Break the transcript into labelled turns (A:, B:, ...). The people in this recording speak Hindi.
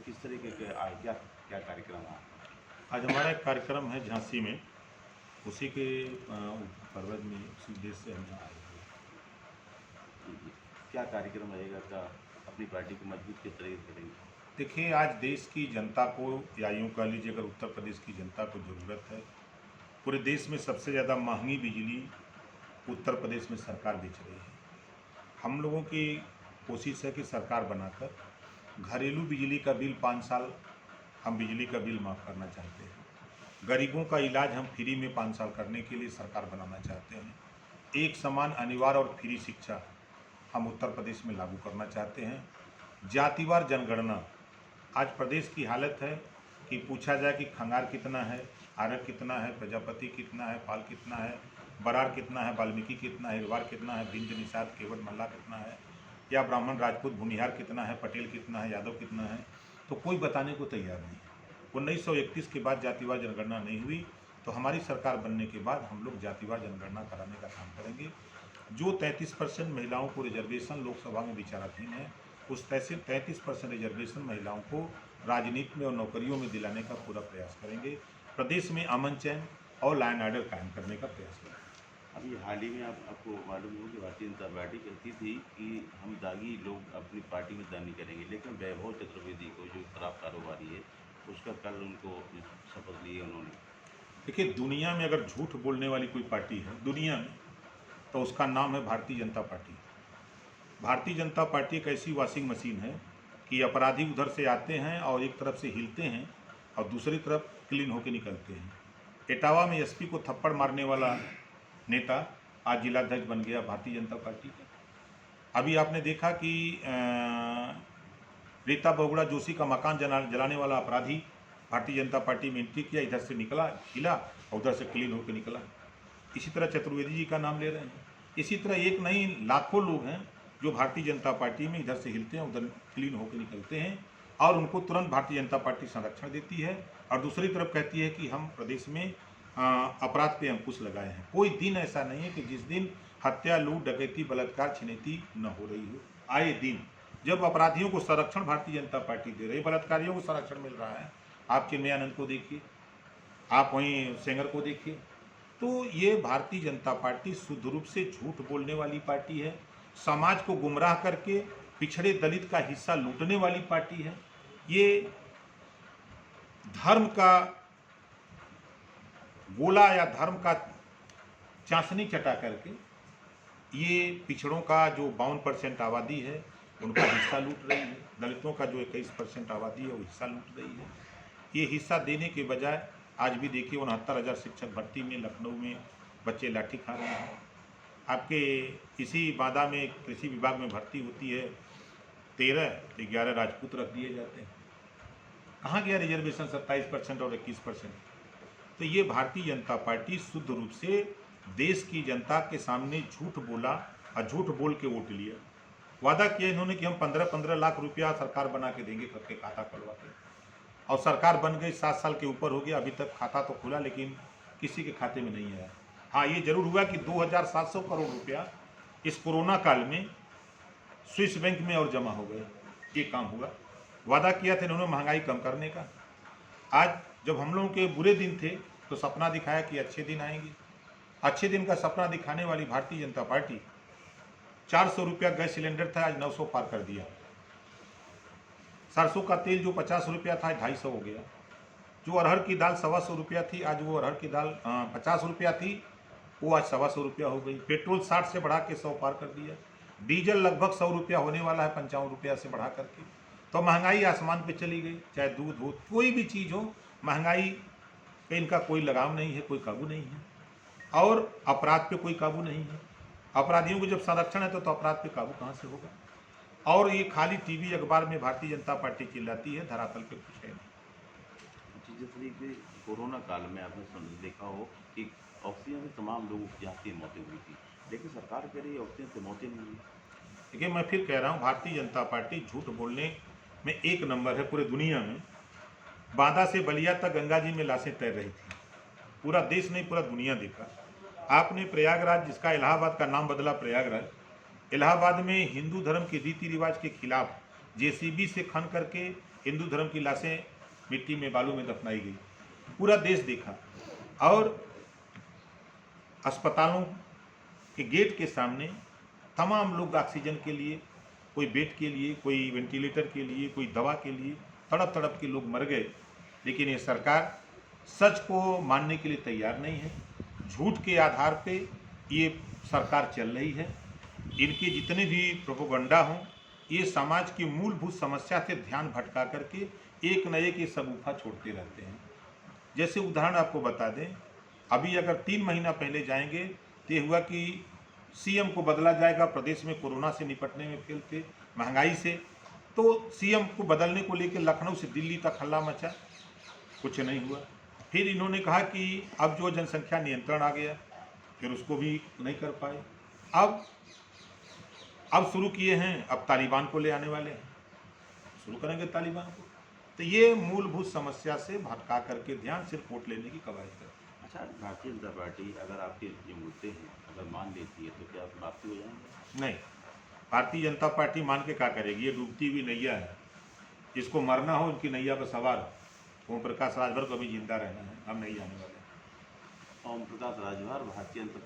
A: किस तरीके के क्या क्या कार्यक्रम है?
B: आज हमारा एक कार्यक्रम है झांसी में, उसी के पर्वत में उसी देश से हम यहाँ आए हुए हैं।
A: जी। क्या कार्यक्रम रहेगा? क्या अपनी पार्टी को मजबूत किस तरीके से करेंगे?
B: देखिए, आज देश की जनता को, या यूँ कह लीजिए अगर उत्तर प्रदेश की जनता को ज़रूरत है, पूरे देश में सबसे ज़्यादा महंगी बिजली उत्तर प्रदेश में सरकार बेच रही है। हम लोगों की कोशिश है कि सरकार बनाकर घरेलू बिजली का बिल 5 साल हम बिजली का बिल माफ़ करना चाहते हैं। गरीबों का इलाज हम फ्री में 5 साल करने के लिए सरकार बनाना चाहते हैं। एक समान, अनिवार्य और फ्री शिक्षा हम उत्तर प्रदेश में लागू करना चाहते हैं। जातिवार जनगणना, आज प्रदेश की हालत है कि पूछा जाए कि खंगार कितना है, आरक कितना है, प्रजापति कितना है, पाल कितना है, बरार कितना है, वाल्मीकि कितना है, हिरवार कितना है, बिंद, निषाद, केवट, मल्ला कितना है, या ब्राह्मण, राजपूत, भूमिहार कितना है, पटेल कितना है, यादव कितना है, तो कोई बताने को तैयार नहीं है। 1931 के बाद जातिवार जनगणना नहीं हुई, तो हमारी सरकार बनने के बाद हम लोग जातिवार जनगणना कराने का काम करेंगे। जो 33% महिलाओं को रिजर्वेशन लोकसभा में विचाराधीन है, उस 33% रिजर्वेशन महिलाओं को राजनीति में और नौकरियों में दिलाने का पूरा प्रयास करेंगे। प्रदेश में अमन चैन और लॉ एंड ऑर्डर कायम करने का प्रयास करेंगे।
A: अभी हाल ही में आपको मालूम हो कि भारतीय जनता पार्टी कहती थी कि हम दागी लोग अपनी पार्टी में दान नहीं करेंगे, लेकिन वैभव चतुर्वेदी को, जो खराब कारोबारी है, उसका कल उनको शपथ ली है उन्होंने।
B: देखिए, दुनिया में अगर झूठ बोलने वाली कोई पार्टी है दुनिया में, तो उसका नाम है भारतीय जनता पार्टी। भारतीय जनता पार्टी एक ऐसी वॉशिंग मशीन है कि अपराधी उधर से आते हैं और एक तरफ से हिलते हैं और दूसरी तरफ क्लीन होकर निकलते हैं। इटावा में एसपी को थप्पड़ मारने वाला नेता आज जिलाध्यक्ष बन गया भारतीय जनता पार्टी का। अभी आपने देखा कि रीता बहुगुणा जोशी का मकान जलाने वाला अपराधी भारतीय जनता पार्टी में एंट्री किया, इधर से निकला, हिला और उधर से क्लीन होकर निकला। इसी तरह चतुर्वेदी जी का नाम ले रहे हैं। इसी तरह एक नहीं, लाखों लोग हैं जो भारतीय जनता पार्टी में इधर से हिलते हैं, उधर क्लीन होकर निकलते हैं, और उनको तुरंत भारतीय जनता पार्टी संरक्षण देती है और दूसरी तरफ कहती है कि हम प्रदेश में अपराध पे अंकुश लगाए हैं। कोई दिन ऐसा नहीं है कि जिस दिन हत्या, लूट, डकैती, बलात्कार, छिनैती न हो रही हो। आए दिन जब अपराधियों को संरक्षण भारतीय जनता पार्टी दे रही है, बलात्कारियों को संरक्षण मिल रहा है। आप चिन्मयानंद को देखिए, आप वहीं सेंगर को देखिए। तो ये भारतीय जनता पार्टी शुद्ध रूप से झूठ बोलने वाली पार्टी है, समाज को गुमराह करके पिछड़े दलित का हिस्सा लूटने वाली पार्टी है। ये धर्म का गोला या धर्म का चाशनी चटा करके ये पिछड़ों का जो 52% आबादी है उनका हिस्सा लूट रही है। दलितों का जो 21% आबादी है वो हिस्सा लूट रही है। ये हिस्सा देने के बजाय आज भी देखिए 69,000 शिक्षक भर्ती में लखनऊ में बच्चे लाठी खा रहे हैं। आपके इसी बादा में कृषि विभाग में भर्ती होती है 13, तो 11 राजपूत रख दिए जाते हैं। कहाँ गया रिजर्वेशन 27% और 21%? तो ये भारतीय जनता पार्टी शुद्ध रूप से देश की जनता के सामने झूठ बोला और झूठ बोल के वोट लिया। वादा किया इन्होंने कि हम 15-15 लाख रुपया सरकार बना के देंगे करके खाता खुलवा के, और सरकार बन गई 7 साल के ऊपर हो गया, अभी तक खाता तो खुला लेकिन किसी के खाते में नहीं आया। हाँ, ये जरूर हुआ कि 2,700 करोड़ रुपया इस कोरोना काल में स्विस बैंक में और जमा हो गए। ये काम हुआ। वादा किया था इन्होंने महंगाई कम करने का। आज जब हम लोगों के बुरे दिन थे तो सपना दिखाया कि अच्छे दिन आएंगे। अच्छे दिन का सपना दिखाने वाली भारतीय जनता पार्टी 400 रुपया गैस सिलेंडर था, आज 900 पार कर दिया। सरसों का तेल जो 50 रुपया था 250 हो गया। जो अरहर की दाल 125 रुपया थी, आज वो अरहर की दाल 50 रुपया थी, वो आज 125 रुपया हो गई। पेट्रोल 60 से बढ़ा के 100 पार कर दिया। डीजल लगभग 100 रुपया होने वाला है 55 रुपया से बढ़ा करके। तो महंगाई आसमान पे चली गई। चाहे दूध हो, कोई भी चीज़ हो, महंगाई पे इनका कोई लगाव नहीं है, कोई काबू नहीं है। और अपराध पे कोई काबू नहीं है। अपराधियों को जब संरक्षण है तो अपराध पे काबू कहाँ से होगा? और ये खाली टीवी अखबार में भारतीय जनता पार्टी चिल्लाती है, धरातल पे कुछ है नहीं।
A: जिस तरीके कोरोना काल में आपने देखा हो कि ऑक्सीजन से तमाम लोगों की जाती मौतें हुई थी, लेकिन सरकार कह रही है ऑक्सीजन से मौतें नहीं हुई।
B: देखिए, मैं फिर कह रहा हूँ, भारतीय जनता पार्टी झूठ बोलने में एक नंबर है पूरे दुनिया में। बांदा से बलिया तक गंगा जी में लाशें तैर रही थी। पूरा देश नहीं, पूरा दुनिया देखा। आपने प्रयागराज, जिसका इलाहाबाद का नाम बदला प्रयागराज, इलाहाबाद में हिंदू धर्म के रीति रिवाज के खिलाफ जेसीबी से खन करके हिंदू धर्म की लाशें मिट्टी में बालू में दफनाई गई, पूरा देश देखा। और अस्पतालों के गेट के सामने तमाम लोग ऑक्सीजन के लिए, कोई बेड के लिए, कोई वेंटिलेटर के लिए, कोई दवा के लिए तड़प तड़प के लोग मर गए। लेकिन ये सरकार सच को मानने के लिए तैयार नहीं है। झूठ के आधार पे ये सरकार चल रही है। इनके जितने भी प्रोपोगंडा हों, ये समाज की मूलभूत समस्या से ध्यान भटका करके एक न एक ये सबूफा छोड़ते रहते हैं। जैसे उदाहरण आपको बता दें, अभी अगर 3 महीना पहले जाएंगे तो ये हुआ कि सीएम को बदला जाएगा, प्रदेश में कोरोना से निपटने में फेल थे, महंगाई से, तो सीएम को बदलने को लेकर लखनऊ से दिल्ली तक हल्ला मचा, कुछ नहीं हुआ। फिर इन्होंने कहा कि अब जो जनसंख्या नियंत्रण आ गया, फिर उसको भी नहीं कर पाए। अब शुरू किए हैं, अब तालिबान को ले आने वाले हैं, शुरू करेंगे तालिबान को। तो ये मूलभूत समस्या से भटका करके ध्यान सिर्फ वोट लेने की कवायद करते हैं।
A: अच्छा, भारतीय जनता पार्टी अगर आपके जो मुद्दे हैं अगर मान लेती है तो क्या समाप्ति हो जाएंगे?
B: नहीं, भारतीय जनता पार्टी मान के क्या करेगी? ये डूबती हुई नैया है, जिसको मरना हो उनकी नैया पर सवार हो। ओम प्रकाश राजभर को भी जिंदा रहना है, हम नहीं जाने वाले।
A: ओम प्रकाश राजभर भारतीय जनता